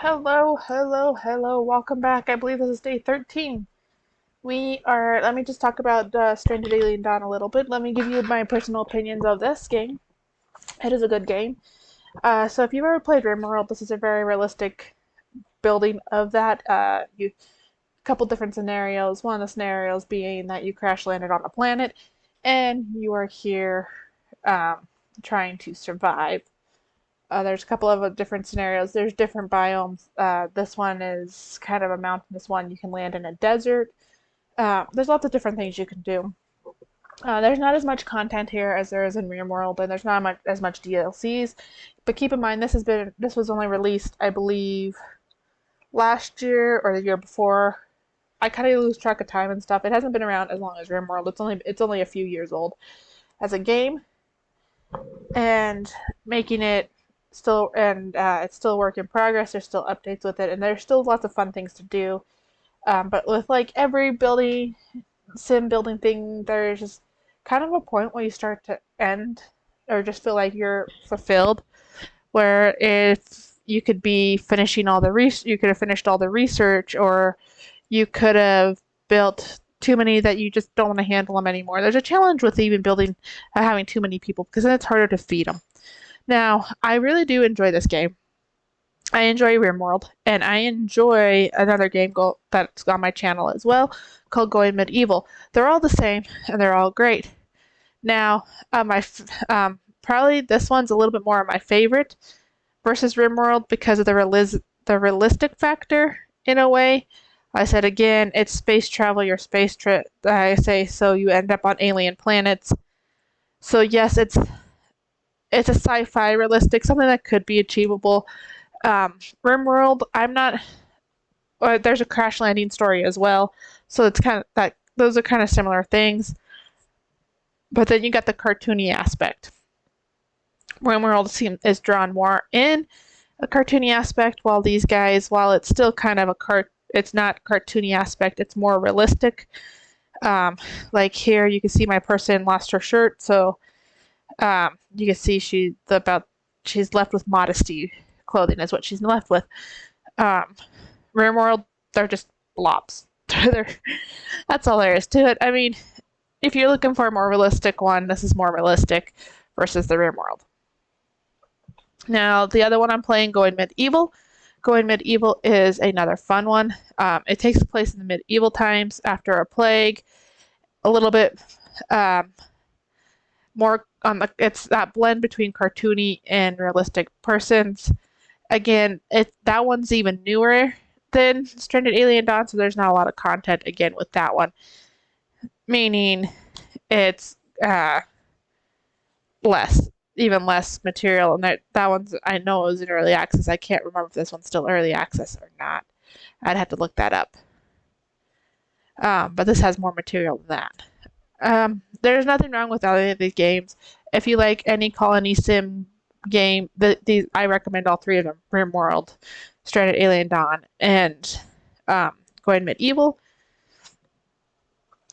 Hello, hello, hello. Welcome back. I believe this is day 13. Let me just talk about Stranded Alien Dawn a little bit. Let me give you my personal opinions of this game. It is a good game. So if you've ever played RimWorld, this is a very realistic building of that. A couple different scenarios. One of the scenarios being that you crash landed on a planet and you are here um, trying to survive. There's a couple of different scenarios. There's different biomes. This one is kind of a mountainous one. You can land in a desert. There's lots of different things you can do. There's not as much content here as there is in RimWorld, and there's not as much DLCs. But keep in mind, this was only released, I believe, last year or the year before. I kind of lose track of time and stuff. It hasn't been around as long as RimWorld. It's only a few years old as a game, and making it it's still a work in progress. There's still updates with it, and there's still lots of fun things to do. But with like every sim building thing, there's just kind of a point where you start to end or just feel like you're fulfilled. Where if you could be finishing all the you could have finished all the research, or you could have built too many that you just don't want to handle them anymore. There's a challenge with even building having too many people because then it's harder to feed them. Now, I really do enjoy this game. I enjoy RimWorld, and I enjoy another game that's on my channel as well called Going Medieval. They're all the same, and they're all great. Now, probably this one's a little bit more of my favorite versus RimWorld because of the realistic factor in a way. I said again, it's space travel, your space trip. I say so you end up on alien planets. So yes, it's a sci-fi realistic, something that could be achievable. RimWorld, I'm not. There's a crash landing story as well, so it's kind of that. Those are kind of similar things, but then you got the cartoony aspect. RimWorld is drawn more in a cartoony aspect, while it's still kind of it's not cartoony aspect. It's more realistic. Like here, you can see my person lost her shirt, so you can see she's left with modesty clothing is what she's left with. Um, RimWorld, they're just blobs. That's all there is to it. I mean, if you're looking for a more realistic one, this is more realistic versus the RimWorld. Now, the other one I'm playing, Going Medieval. Going Medieval is another fun one. It takes place in the medieval times after a plague. A little bit more on it's that blend between cartoony and realistic persons. Again, that one's even newer than Stranded Alien Dawn, so there's not a lot of content again with that one. Meaning it's even less material. And that one's, I know it was in early access. I can't remember if this one's still early access or not. I'd have to look that up. But this has more material than that. There's nothing wrong with any of these games. If you like any colony sim game, I recommend all three of them: RimWorld, Stranded Alien Dawn, and Going Medieval.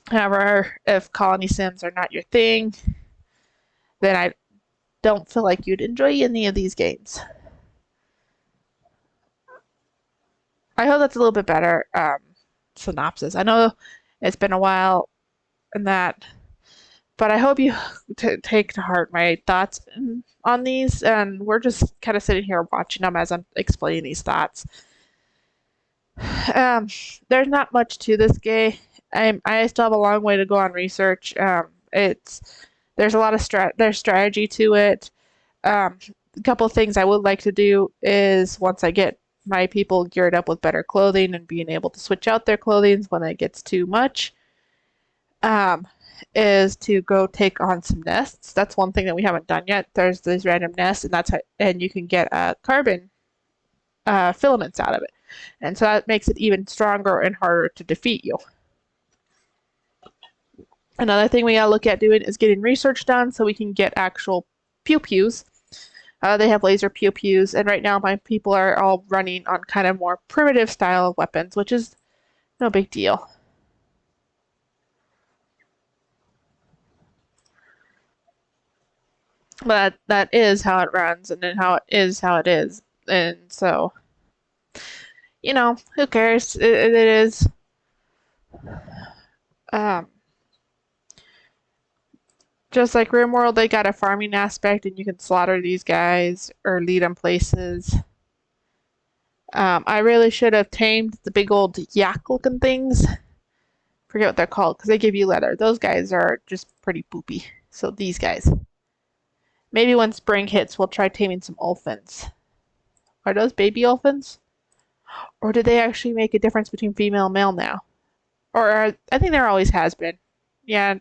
However, if colony sims are not your thing, then I don't feel like you'd enjoy any of these games. I hope that's a little bit better synopsis. I know it's been a while and that, but I hope you take to heart my thoughts on these, and we're just kind of sitting here watching them as I'm explaining these thoughts. Um, there's not much to this game. I still have a long way to go on research. There's a lot of there's strategy to it. A couple of things I would like to do is once I get my people geared up with better clothing and being able to switch out their clothing when it gets too much, is to go take on some nests. That's one thing that we haven't done yet. There's these random nests, and you can get carbon filaments out of it, and so that makes it even stronger and harder to defeat you. Another thing we gotta look at doing is getting research done so we can get actual pew-pews. They have laser pew-pews, and right now my people are all running on kind of more primitive style of weapons, which is no big deal. But that is how it runs, and then how it is, and so You know, who cares? It is. Um, just like RimWorld, they got a farming aspect, and you can slaughter these guys or lead them places. I really should have tamed the big old yak-looking things. Forget what they're called, because they give you leather. Those guys are just pretty poopy. So these guys. Maybe when spring hits, we'll try taming some olphins. Are those baby olphins? Or did they actually make a difference between female and male now? I think there always has been. Yeah,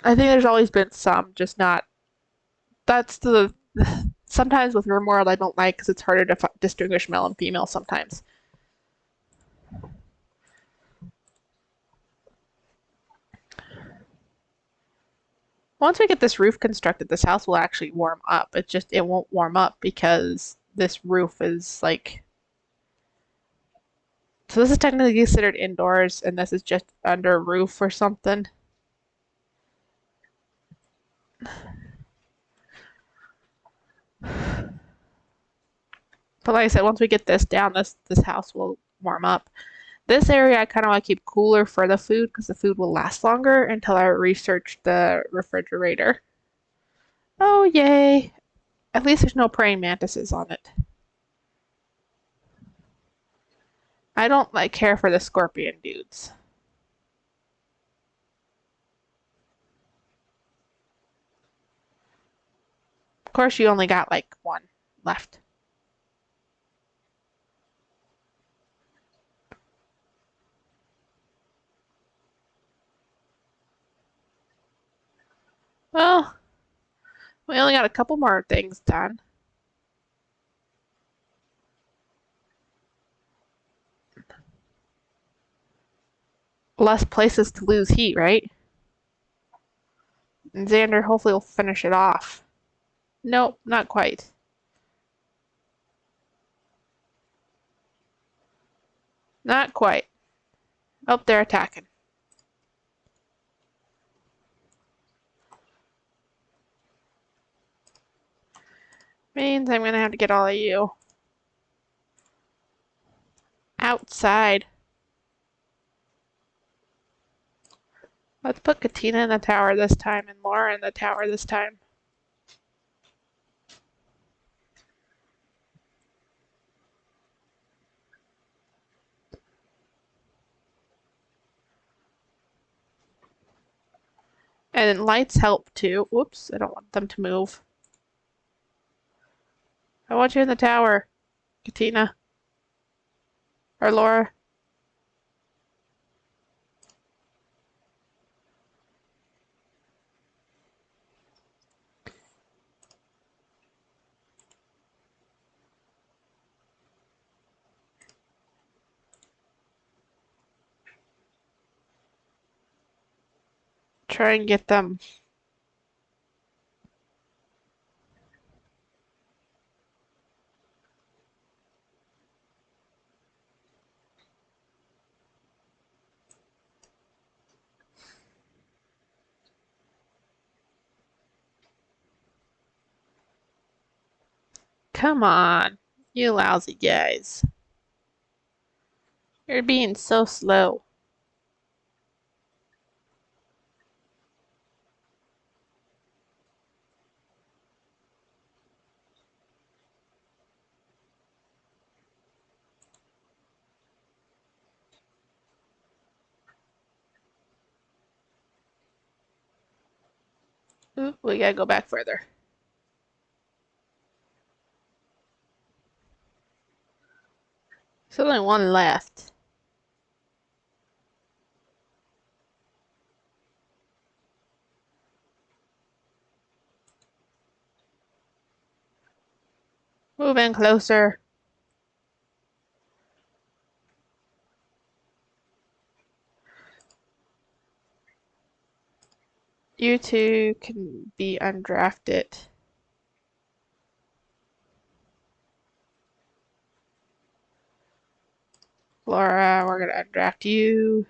I think there's always been some, just not. That's the. Sometimes with RimWorld I don't like because it's harder to distinguish male and female sometimes. Once we get this roof constructed, this house will actually warm up. It won't warm up because this roof is like. So this is technically considered indoors, and this is just under a roof or something. But like I said, once we get this down, this house will warm up. This area I kind of want to keep cooler for the food because the food will last longer until I research the refrigerator. Oh, yay. At least there's no praying mantises on it. I don't like care for the scorpion dudes. Of course, you only got like one left. Well, we only got a couple more things done. Less places to lose heat, right? And Xander hopefully will finish it off. Nope, not quite. Not quite. Oh, they're attacking. Means I'm gonna have to get all of you outside. Let's put Katina in the tower this time and Laura in the tower this time. And then lights help too. Whoops, I don't want them to move. I want you in the tower, Katina. Or Laura. Try and get them. Come on, you lousy guys. You're being so slow. Oop, we gotta go back further. There's only one left. Move in closer. You two can be undrafted. Laura, we're gonna undraft you.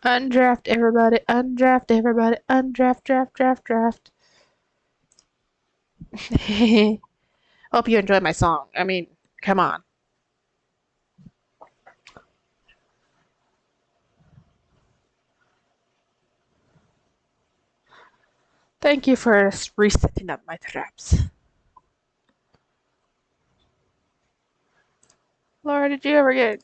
Undraft everybody, undraft everybody, undraft, draft, draft, draft. Hope you enjoyed my song. I mean, come on. Thank you for resetting up my traps. Laura, did you ever get...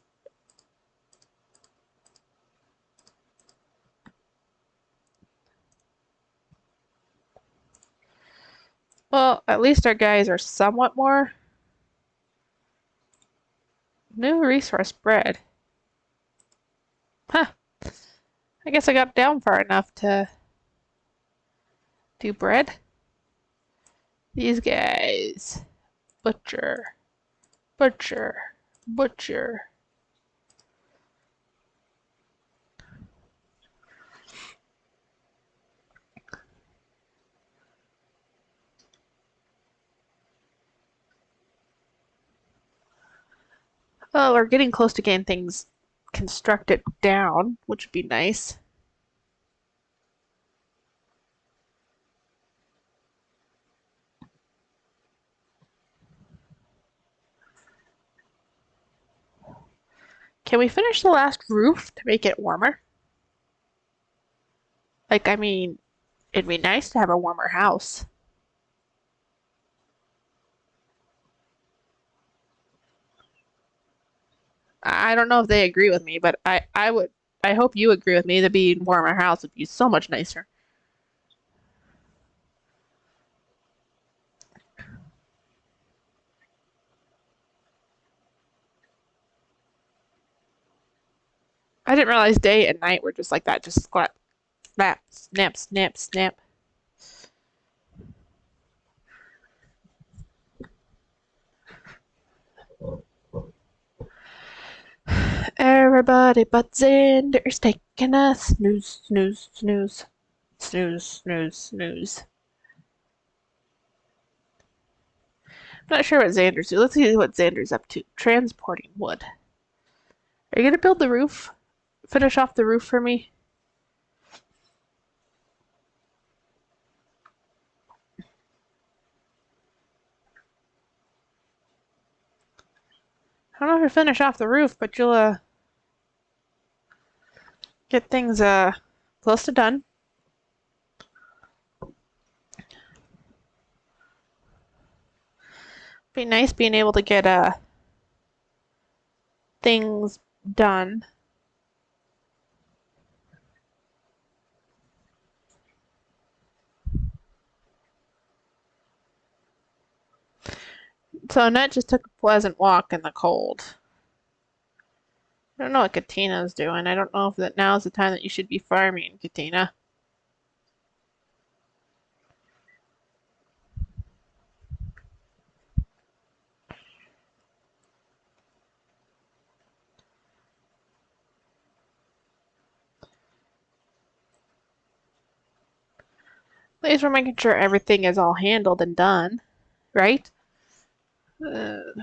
Well, at least our guys are somewhat more... New resource bread. Huh. I guess I got down far enough to do bread. These guys. Butcher. Butcher. Butcher. Well, we're getting close to getting things constructed down, which would be nice. Can we finish the last roof to make it warmer? Like, I mean, it'd be nice to have a warmer house. I don't know if they agree with me, but I hope you agree with me that being warmer house would be so much nicer. I didn't realize day and night were just like that, just slap, snap, snap, snap, snap. Everybody but Xander's taking a snooze, snooze, snooze, snooze, snooze, snooze. I'm not sure what Xander's do. Let's see what Xander's up to. Transporting wood. Are you gonna build the roof? Finish off the roof for me? I don't know if you'll finish off the roof, but you'll get things close to done. Be nice being able to get things done. So Annette just took a pleasant walk in the cold. I don't know what Katina's doing. I don't know if that now is the time that you should be farming, Katina. At least we're making sure everything is all handled and done, right?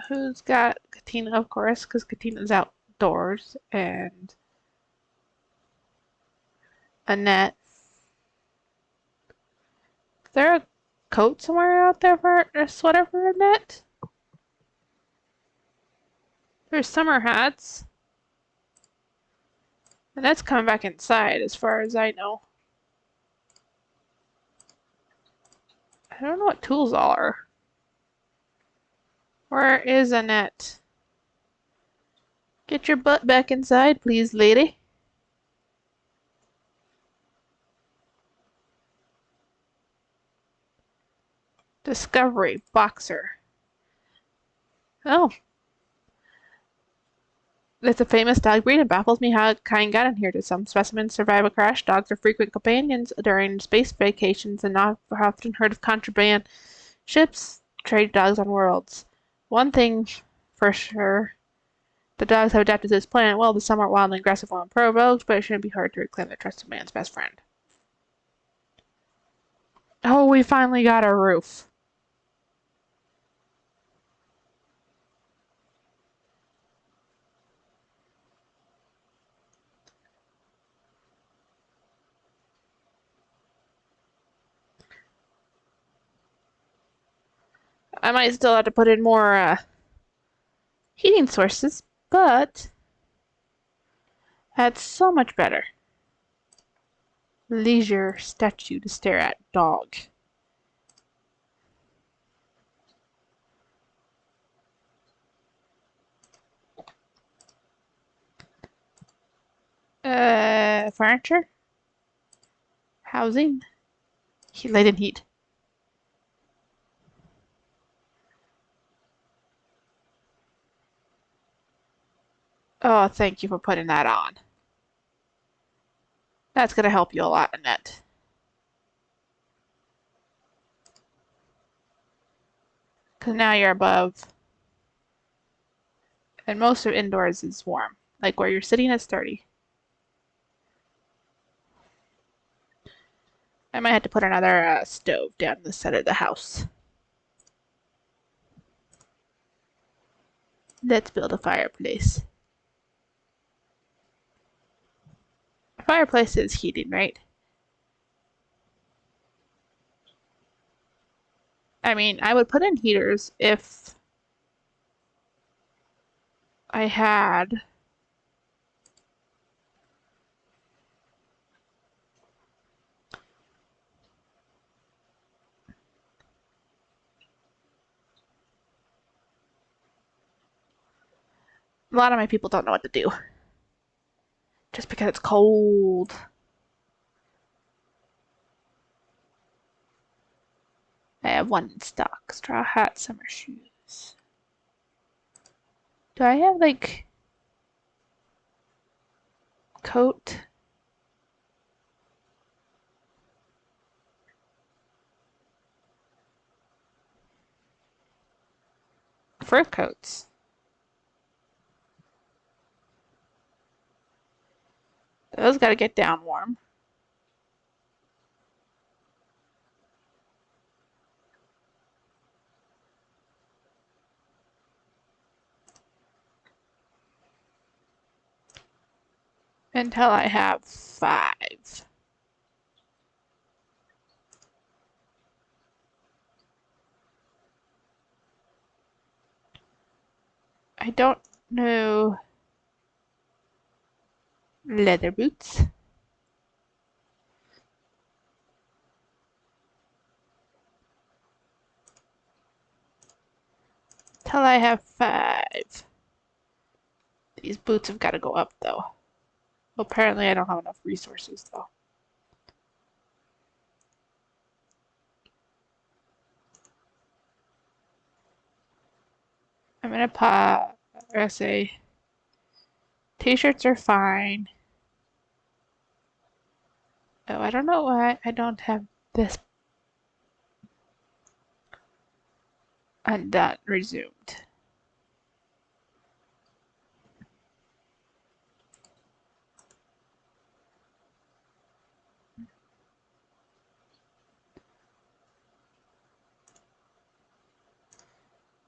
Who's got Katina, of course, because Katina's outdoors, and Annette. Is there a coat somewhere out there for a sweater for Annette? There's summer hats. Annette's coming back inside, as far as I know. I don't know what tools are. Where is Annette? Get your butt back inside, please, lady. Discovery, boxer. Oh, it's a famous dog breed. It baffles me how kind got in here. Do some specimens survive a crash? Dogs are frequent companions during space vacations and not often heard of contraband ships, trade dogs on worlds. One thing for sure, the dogs have adapted to this planet well. Some are wild and aggressive when provoked, but it shouldn't be hard to reclaim the trust of man's best friend. Oh, we finally got a roof. I might still have to put in more heating sources, but that's so much better. Leisure statue to stare at, dog. Furniture, housing, light and heat. Oh, thank you for putting that on. That's gonna help you a lot, Annette. Because now you're above, and most of indoors is warm. Like where you're sitting is 30. I might have to put another stove down the side of the house. Let's build a fireplace. A fireplace is heating, right? I mean, I would put in heaters if I had a lot of my people don't know what to do just because it's cold. I have one in stock. Straw hat, summer shoes. Do I have like coat? Fur coats. Those gotta get down warm. Until I have 5. I don't know. Leather boots. Till I have 5. These boots have got to go up though. Apparently I don't have enough resources though. I'm gonna say t-shirts are fine. Oh, I don't know why I don't have this undone, resumed.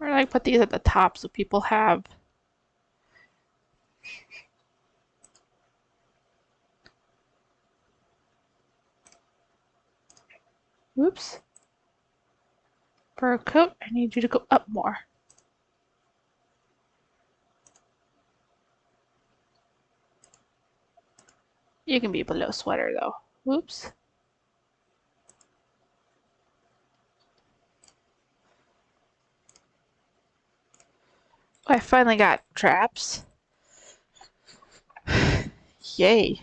Or like put these at the top so people have. Oops. For a coat, I need you to go up more. You can be below sweater though. Oops. Oh, I finally got traps. Yay.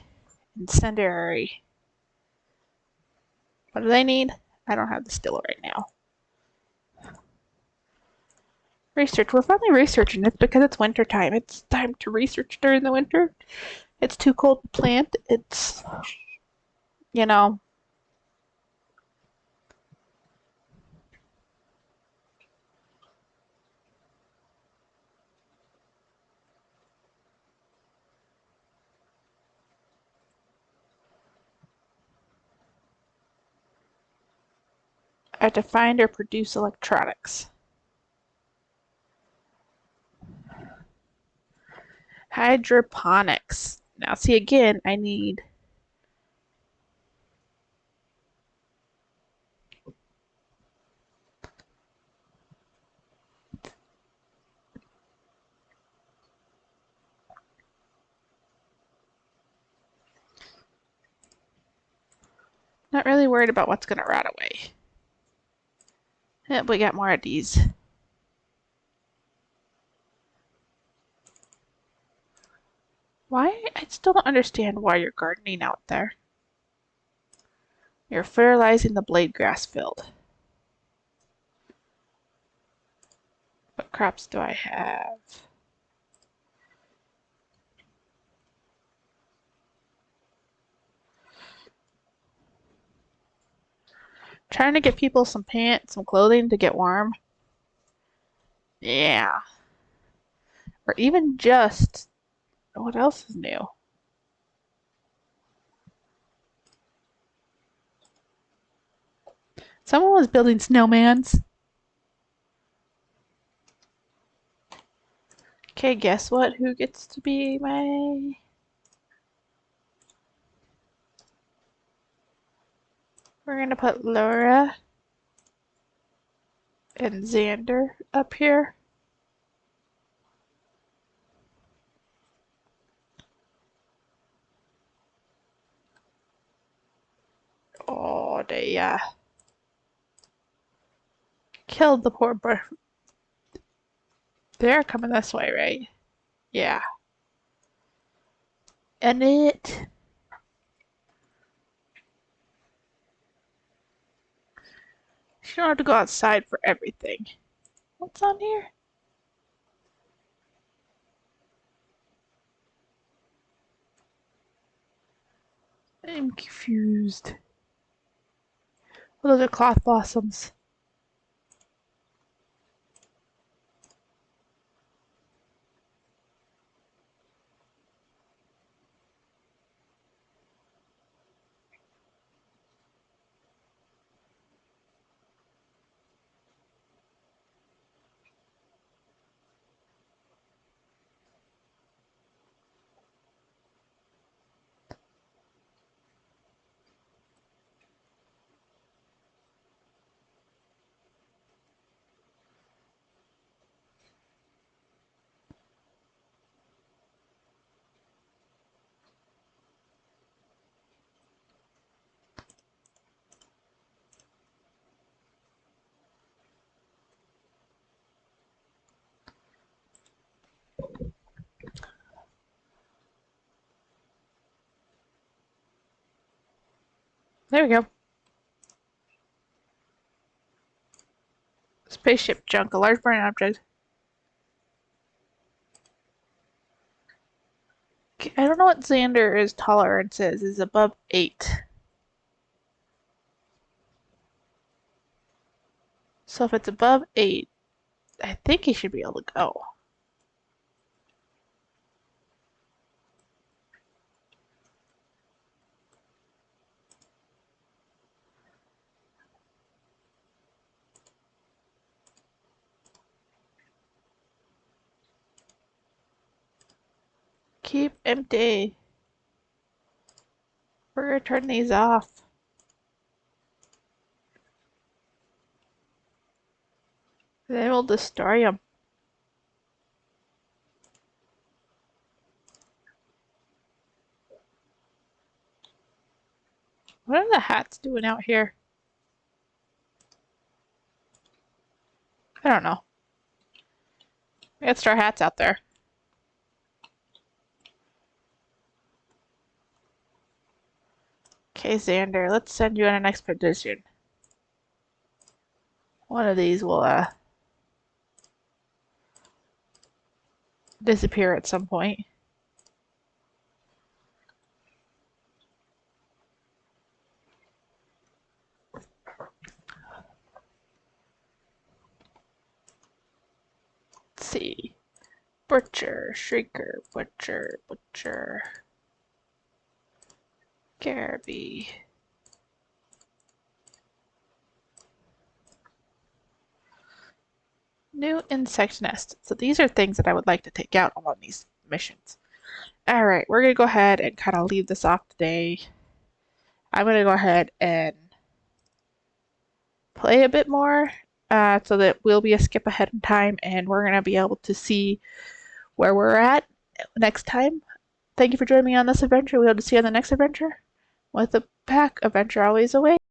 Incendiary. What do they need? I don't have the stiller right now. Research. We're finally researching. It's because it's winter time. It's time to research during the winter. It's too cold to plant. It's, you know. I have to find or produce electronics. Hydroponics. Now, see, again, I need. Not really worried about what's going to rot away. Yep, we got more of these. Why? I still don't understand why you're gardening out there. You're fertilizing the blade grass field. What crops do I have? Trying to get people some pants, some clothing to get warm. Yeah. Or even just, what else is new? Someone was building snowmans. Okay, guess what? Who gets to be my... We're gonna put Laura and Xander up here. Oh, they killed the poor bird. They're coming this way, right? Yeah. And it... You don't have to go outside for everything. What's on here? I'm confused. Oh, those are cloth blossoms. There we go. Spaceship junk, a large burning object. I don't know what Xander's tolerance is. Is above 8. So if it's above 8, I think he should be able to go. Keep empty. We're gonna turn these off. Then we'll destroy them. What are the hats doing out here? I don't know. We got straw hats out there. Okay, Xander, let's send you on an expedition. One of these will disappear at some point. Let's see. Butcher, Shrieker, Butcher, Butcher. Garby. New insect nest. So these are things that I would like to take out on these missions. Alright, we're going to go ahead and kind of leave this off today. I'm going to go ahead and play a bit more so that we'll be a skip ahead in time and we're going to be able to see where we're at next time. Thank you for joining me on this adventure. We hope to see you on the next adventure. With a pack, adventure always awaits.